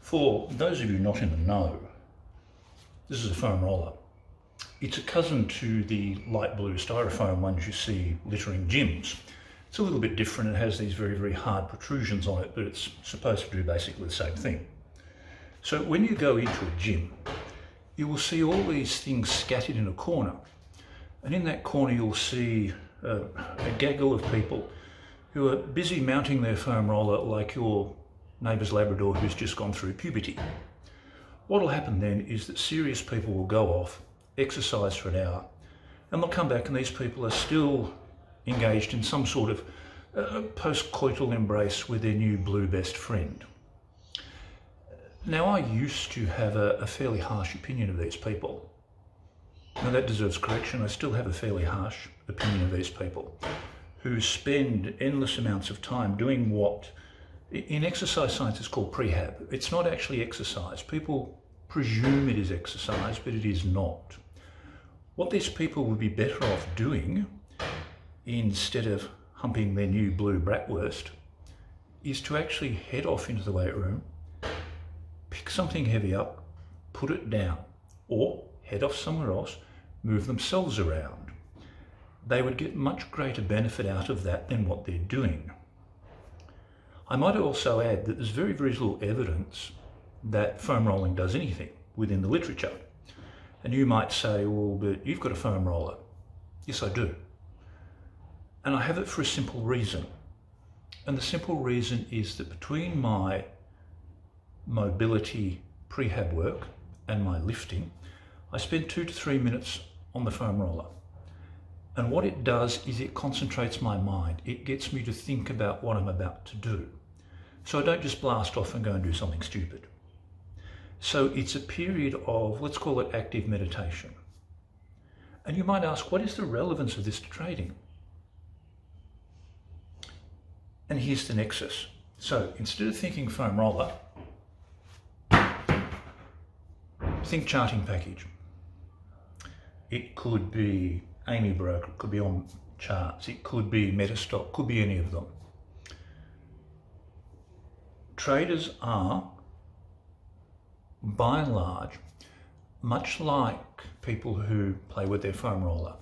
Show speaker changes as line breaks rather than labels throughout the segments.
For those of you not in the know, this is a foam roller. It's a cousin to the light blue styrofoam ones you see littering gyms. It's a little bit different. It has these very, very hard protrusions on it, but it's supposed to do basically the same thing. So when you go into a gym, you will see all these things scattered in a corner. And in that corner, you'll see a gaggle of people who are busy mounting their foam roller like your neighbour's Labrador who's just gone through puberty. What will happen then is that serious people will go off, exercise for an hour, and they'll come back and these people are still engaged in some sort of post-coital embrace with their new blue best friend. Now, I used to have a fairly harsh opinion of these people. Now, that deserves correction. I still have a fairly harsh opinion of these people who spend endless amounts of time doing what in exercise science is called Prehab. It's not actually exercise. People presume it is exercise, but it is not. What these people would be better off doing, instead of humping their new blue bratwurst, is to actually head off into the weight room, pick something heavy up, put it down, or head off somewhere else, move themselves around. They would get much greater benefit out of that than what they're doing. I might also add that there's very, very little evidence that foam rolling does anything within the literature. And you might say, well, but you've got a foam roller. Yes, I do. And I have it for a simple reason. And the simple reason is that between my mobility prehab work and my lifting, I spend 2 to 3 minutes on the foam roller. And what it does is it concentrates my mind. It gets me to think about what I'm about to do. So I don't just blast off and go and do something stupid. So it's a period of, let's call it active meditation. And you might ask, what is the relevance of this to trading? And here's the nexus. So instead of thinking foam roller, think charting package. It could be Amy Broker, it could be on charts, it could be Metastock, could be any of them. Traders are, by and large, much like people who play with their foam roller.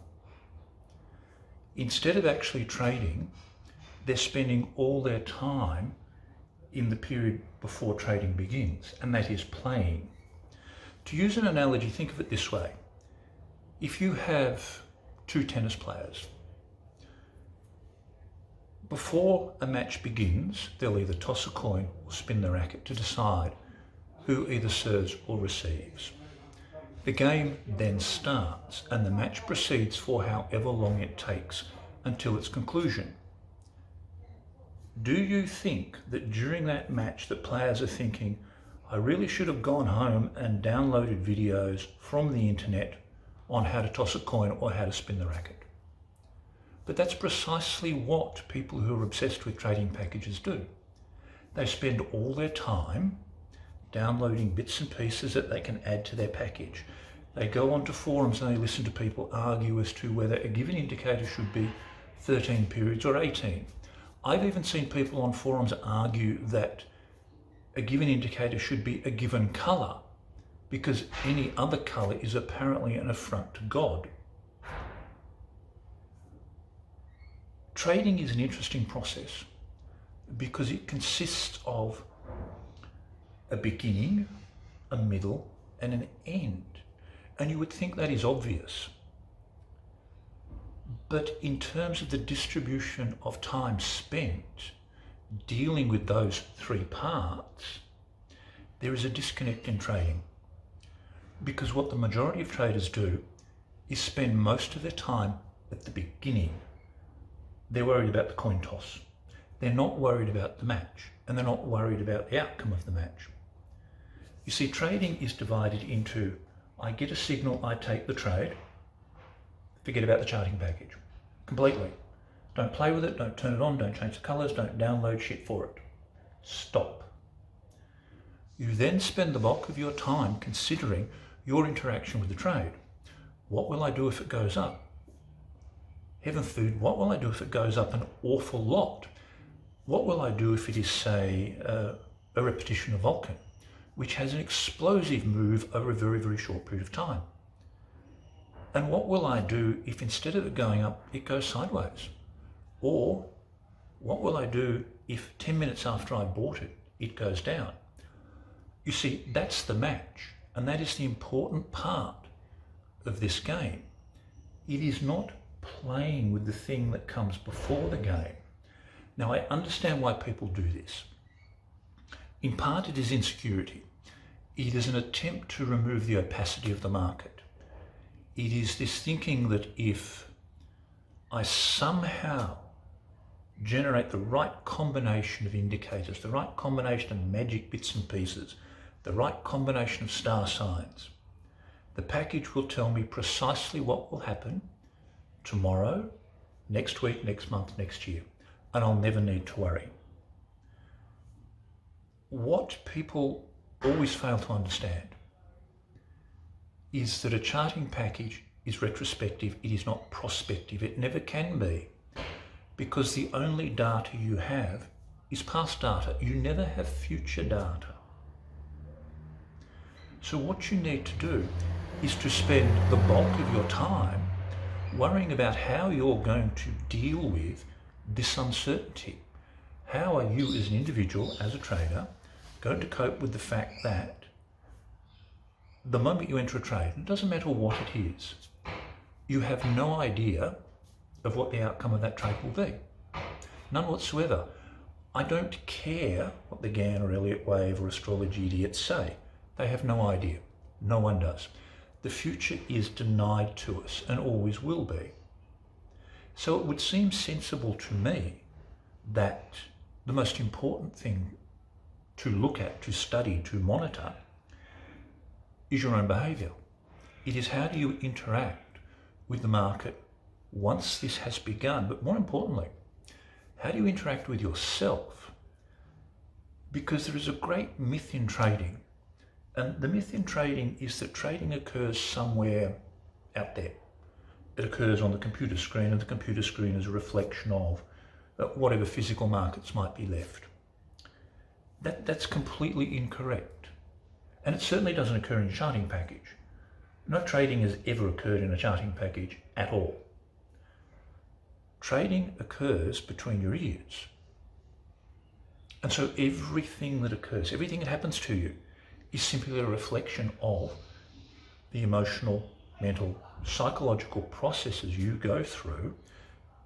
Instead of actually trading, they're spending all their time in the period before trading begins, and that is playing. To use an analogy, think of it this way. If you have 2 tennis players, before a match begins, they'll either toss a coin or spin the racket to decide who either serves or receives. The game then starts and the match proceeds for however long it takes until its conclusion. Do you think that during that match that players are thinking, I really should have gone home and downloaded videos from the internet on how to toss a coin or how to spin the racket? But that's precisely what people who are obsessed with trading packages do. They spend all their time downloading bits and pieces that they can add to their package. They go onto forums and they listen to people argue as to whether a given indicator should be 13 periods or 18. I've even seen people on forums argue that a given indicator should be a given colour because any other colour is apparently an affront to God. Trading is an interesting process because it consists of a beginning, a middle, and an end. And you would think that is obvious. But in terms of the distribution of time spent dealing with those 3 parts, there is a disconnect in trading. Because what the majority of traders do is spend most of their time at the beginning. They're worried about the coin toss. They're not worried about the match, and they're not worried about the outcome of the match. You see, trading is divided into, I get a signal, I take the trade, forget about the charting package completely. Don't play with it, don't turn it on, don't change the colours, don't download shit for it. Stop. You then spend the bulk of your time considering your interaction with the trade. What will I do if it goes up? Heaven food, what will I do if it goes up an awful lot? What will I do if it is, say, a repetition of Vulcan? which has an explosive move over a very, very short period of time. And what will I do if instead of it going up, it goes sideways? Or what will I do if 10 minutes after I bought it, it goes down? You see, that's the match, and that is the important part of this game. It is not playing with the thing that comes before the game. Now, I understand why people do this. In part, it is insecurity. It is an attempt to remove the opacity of the market. It is this thinking that if I somehow generate the right combination of indicators, the right combination of magic bits and pieces, the right combination of star signs, the package will tell me precisely what will happen tomorrow, next week, next month, next year, and I'll never need to worry. What people always fail to understand is that a charting package is retrospective, it is not prospective, it never can be, because the only data you have is past data. You never have future data. So what you need to do is to spend the bulk of your time worrying about how you're going to deal with this uncertainty. How are you as an individual, as a trader, going to cope with the fact that the moment you enter a trade, it doesn't matter what it is, you have no idea of what the outcome of that trade will be. None whatsoever. I don't care what the Gann or Elliott wave or astrology idiots say. They have no idea. No one does. The future is denied to us and always will be. So it would seem sensible to me that the most important thing to look at, to study, to monitor is your own behaviour. It is how do you interact with the market once this has begun, but more importantly, how do you interact with yourself? Because there is a great myth in trading, and the myth in trading is that trading occurs somewhere out there. It occurs on the computer screen, and the computer screen is a reflection of whatever physical markets might be left. That's completely incorrect. And it certainly doesn't occur in a charting package. No trading has ever occurred in a charting package at all. Trading occurs between your ears. And so everything that occurs, everything that happens to you is simply a reflection of the emotional, mental, psychological processes you go through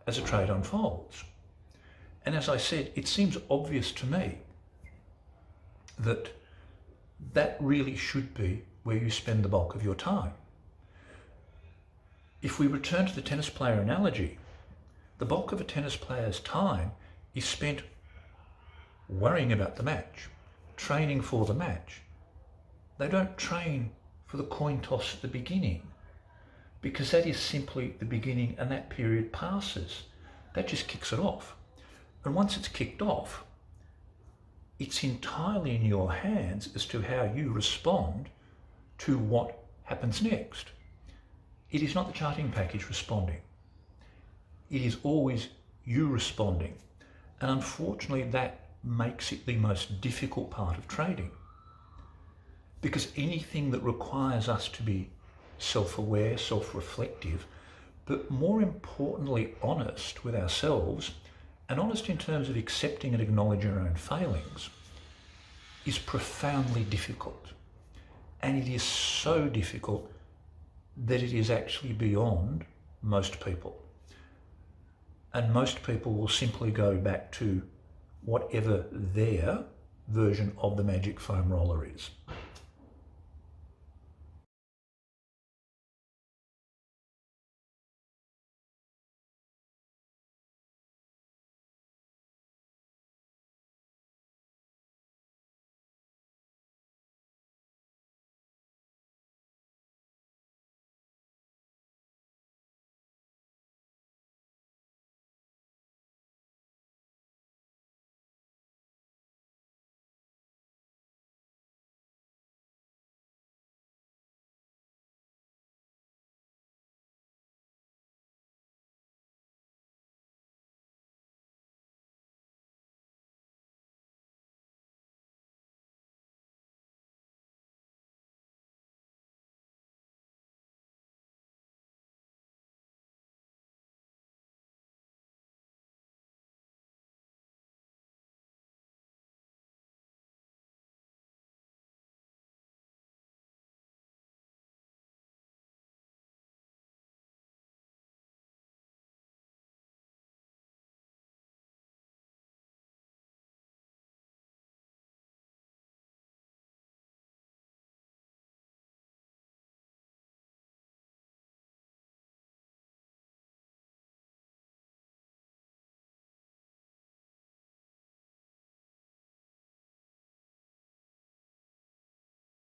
as a trade unfolds. And as I said, it seems obvious to me that that really should be where you spend the bulk of your time. If we return to the tennis player analogy, the bulk of a tennis player's time is spent worrying about the match, training for the match. They don't train for the coin toss at the beginning, because that is simply the beginning and that period passes. That just kicks it off. And once it's kicked off, it's entirely in your hands as to how you respond to what happens next. It is not the charting package responding. It is always you responding. And unfortunately, that makes it the most difficult part of trading. Because anything that requires us to be self-aware, self-reflective, but more importantly, honest with ourselves, and honest in terms of accepting and acknowledging our own failings, is profoundly difficult. And it is so difficult that it is actually beyond most people. And most people will simply go back to whatever their version of the magic foam roller is.